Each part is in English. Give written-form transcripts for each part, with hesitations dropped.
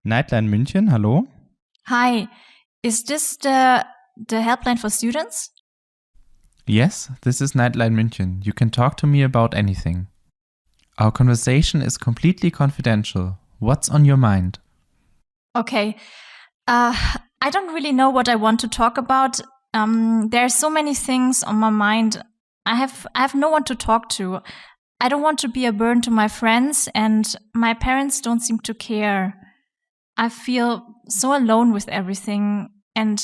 Nightline München, hallo? Hi, is this the helpline for students? Yes, this is Nightline München. You can talk to me about anything. Our conversation is completely confidential. What's on your mind? Okay. I don't really know what I want to talk about. There are so many things on my mind. I have no one to talk to. I don't want to be a burden to my friends, and my parents don't seem to care. I feel so alone with everything, and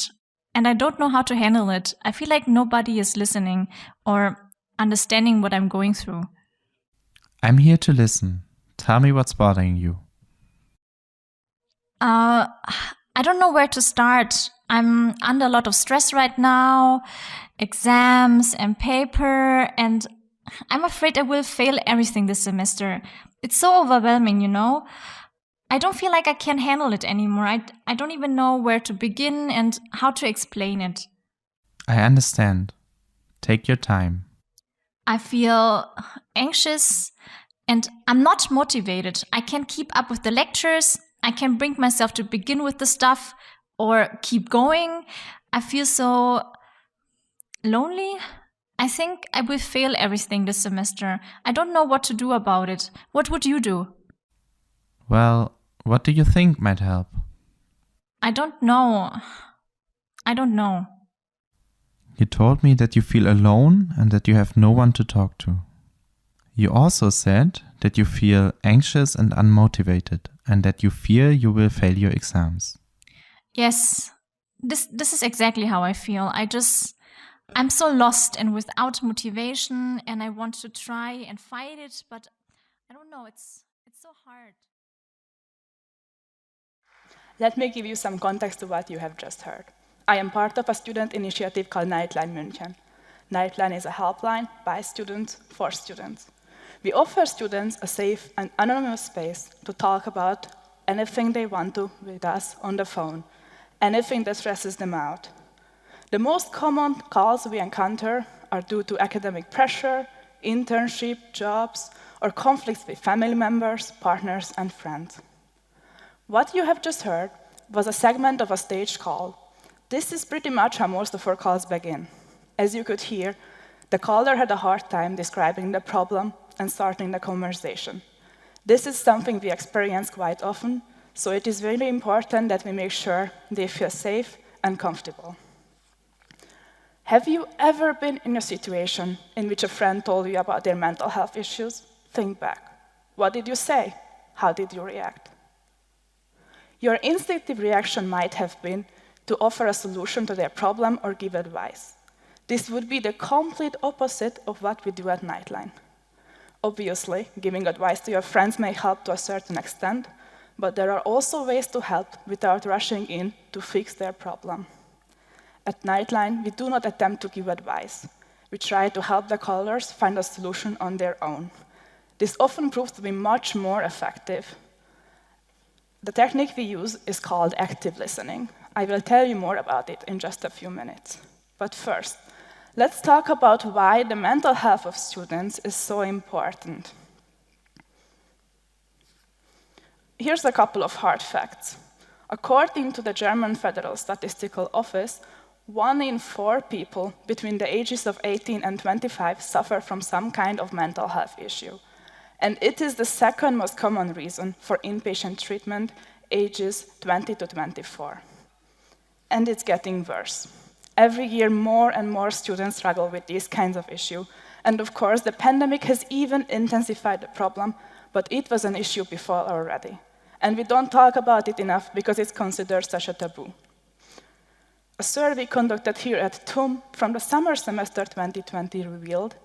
I don't know how to handle it. I feel like nobody is listening or understanding what I'm going through. I'm here to listen. Tell me what's bothering you. I don't know where to start. I'm under a lot of stress right now, exams and paper, and I'm afraid I will fail everything this semester. It's so overwhelming, you know? I don't feel like I can handle it anymore. I don't even know where to begin and how to explain it. I understand. Take your time. I feel anxious and I'm not motivated. I can't keep up with the lectures. I can't bring myself to begin with the stuff or keep going. I feel so lonely. I think I will fail everything this semester. I don't know what to do about it. What would you do? Well, what do you think might help? I don't know. You told me that you feel alone and that you have no one to talk to. You also said that you feel anxious and unmotivated and that you fear you will fail your exams. Yes, this is exactly how I feel. I'm so lost and without motivation, and I want to try and fight it, but I don't know, it's so hard. Let me give you some context to what you have just heard. I am part of a student initiative called Nightline München. Nightline is a helpline by students for students. We offer students a safe and anonymous space to talk about anything they want to with us on the phone, anything that stresses them out. The most common calls we encounter are due to academic pressure, internship, jobs, or conflicts with family members, partners, and friends. What you have just heard was a segment of a staged call. This is pretty much how most of our calls begin. As you could hear, the caller had a hard time describing the problem and starting the conversation. This is something we experience quite often, so it is very important that we make sure they feel safe and comfortable. Have you ever been in a situation in which a friend told you about their mental health issues? Think back. What did you say? How did you react? Your instinctive reaction might have been to offer a solution to their problem or give advice. This would be the complete opposite of what we do at Nightline. Obviously, giving advice to your friends may help to a certain extent, but there are also ways to help without rushing in to fix their problem. At Nightline, we do not attempt to give advice. We try to help the callers find a solution on their own. This often proves to be much more effective. The technique we use is called active listening. I will tell you more about it in just a few minutes. But first, let's talk about why the mental health of students is so important. Here's a couple of hard facts. According to the German Federal Statistical Office, 1 in 4 people between the ages of 18 and 25 suffer from some kind of mental health issue. And it is the second most common reason for inpatient treatment, ages 20 to 24. And it's getting worse. Every year, more and more students struggle with these kinds of issues. And of course, the pandemic has even intensified the problem, but it was an issue before already. And we don't talk about it enough because it's considered such a taboo. A survey conducted here at TEDxTUM from the summer semester 2020 revealed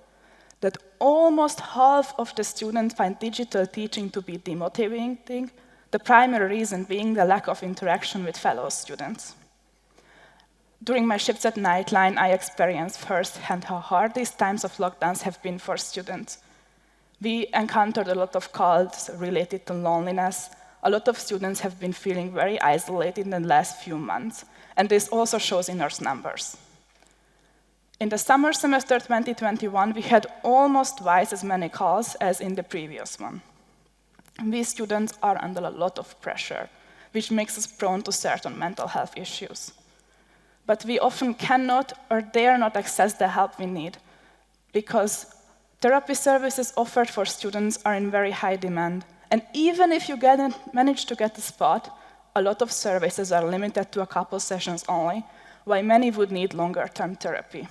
that almost half of the students find digital teaching to be demotivating, the primary reason being the lack of interaction with fellow students. During my shifts at Nightline, I experienced firsthand how hard these times of lockdowns have been for students. We encountered a lot of calls related to loneliness. A lot of students have been feeling very isolated in the last few months, and this also shows in our numbers. In the summer semester 2021, we had almost twice as many calls as in the previous one. We students are under a lot of pressure which makes us prone to certain mental health issues. But we often cannot or dare not access the help we need, because therapy services offered for students are in very high demand. And even if you manage to get a spot, a lot of services are limited to a couple sessions only, while many would need longer-term therapy.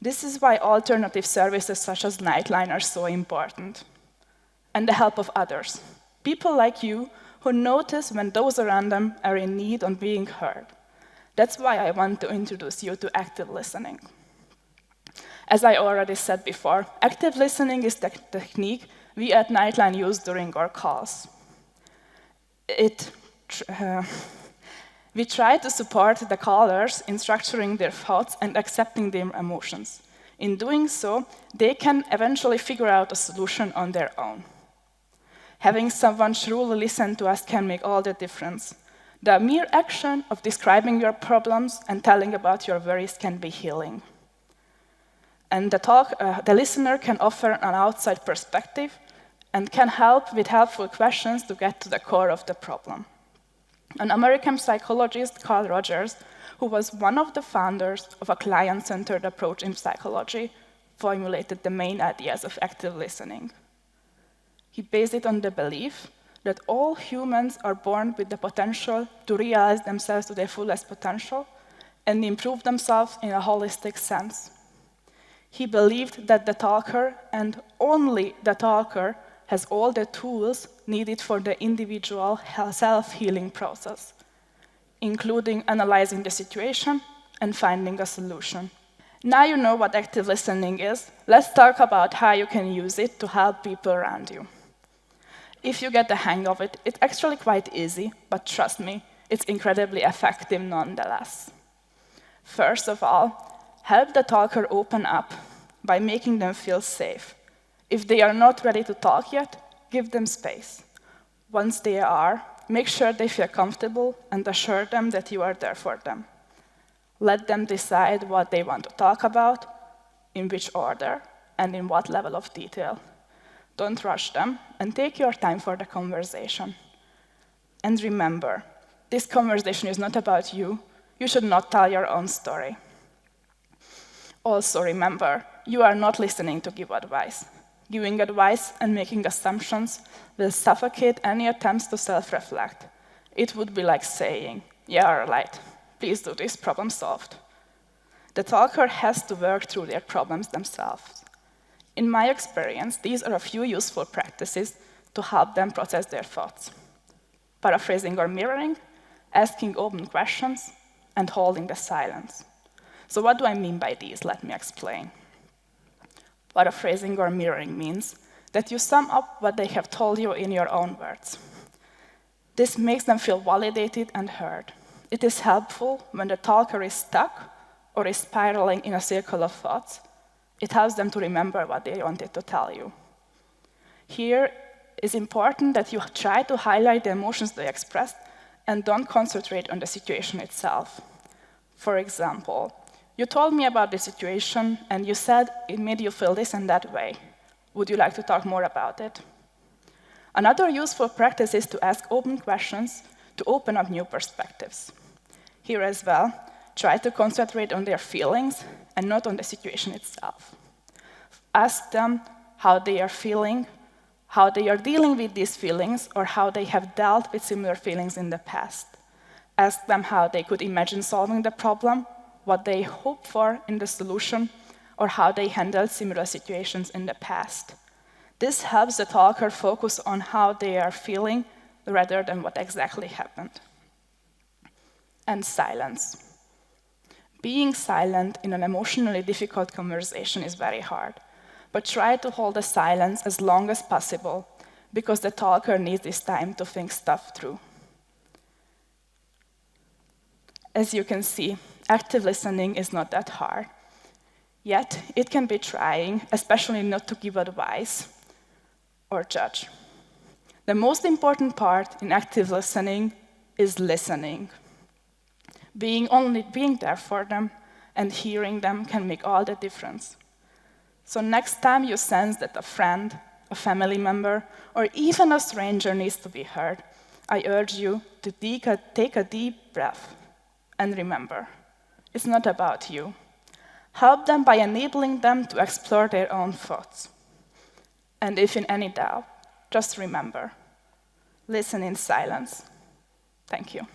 This is why alternative services such as Nightline are so important. And the help of others. People like you who notice when those around them are in need of being heard. That's why I want to introduce you to active listening. As I already said before, active listening is the technique we at Nightline use during our calls. We try to support the callers in structuring their thoughts and accepting their emotions. In doing so, they can eventually figure out a solution on their own. Having someone truly listen to us can make all the difference. The mere action of describing your problems and telling about your worries can be healing. And the listener can offer an outside perspective and can help with helpful questions to get to the core of the problem. An American psychologist, Carl Rogers, who was one of the founders of a client-centered approach in psychology, formulated the main ideas of active listening. He based it on the belief that all humans are born with the potential to realize themselves to their fullest potential and improve themselves in a holistic sense. He believed that the talker, and only the talker, has all the tools needed for the individual self-healing process, including analyzing the situation and finding a solution. Now you know what active listening is, let's talk about how you can use it to help people around you. If you get the hang of it, it's actually quite easy, but trust me, it's incredibly effective nonetheless. First of all, help the talker open up by making them feel safe. If they are not ready to talk yet, give them space. Once they are, make sure they feel comfortable and assure them that you are there for them. Let them decide what they want to talk about, in which order, and in what level of detail. Don't rush them, and take your time for the conversation. And remember, this conversation is not about you. You should not tell your own story. Also remember, you are not listening to give advice. Giving advice and making assumptions will suffocate any attempts to self-reflect. It would be like saying, yeah, all right, please do this, problem solved. The talker has to work through their problems themselves. In my experience, these are a few useful practices to help them process their thoughts. Paraphrasing or mirroring, asking open questions, and holding the silence. So what do I mean by these? Let me explain. Paraphrasing or mirroring means that you sum up what they have told you in your own words. This makes them feel validated and heard. It is helpful when the talker is stuck or is spiraling in a circle of thoughts. It helps them to remember what they wanted to tell you. Here, it's important that you try to highlight the emotions they expressed and don't concentrate on the situation itself. For example, you told me about the situation and you said it made you feel this and that way. Would you like to talk more about it? Another useful practice is to ask open questions to open up new perspectives. Here as well, try to concentrate on their feelings and not on the situation itself. Ask them how they are feeling, how they are dealing with these feelings, or how they have dealt with similar feelings in the past. Ask them how they could imagine solving the problem, what they hope for in the solution, or how they handled similar situations in the past. This helps the talker focus on how they are feeling rather than what exactly happened. And silence. Being silent in an emotionally difficult conversation is very hard, but try to hold the silence as long as possible because the talker needs this time to think stuff through. As you can see, active listening is not that hard. Yet, it can be trying, especially not to give advice or judge. The most important part in active listening is listening. Being there for them and hearing them can make all the difference. So next time you sense that a friend, a family member, or even a stranger needs to be heard, I urge you to take a deep breath and remember, it's not about you. Help them by enabling them to explore their own thoughts. And if in any doubt, just remember, listen in silence. Thank you.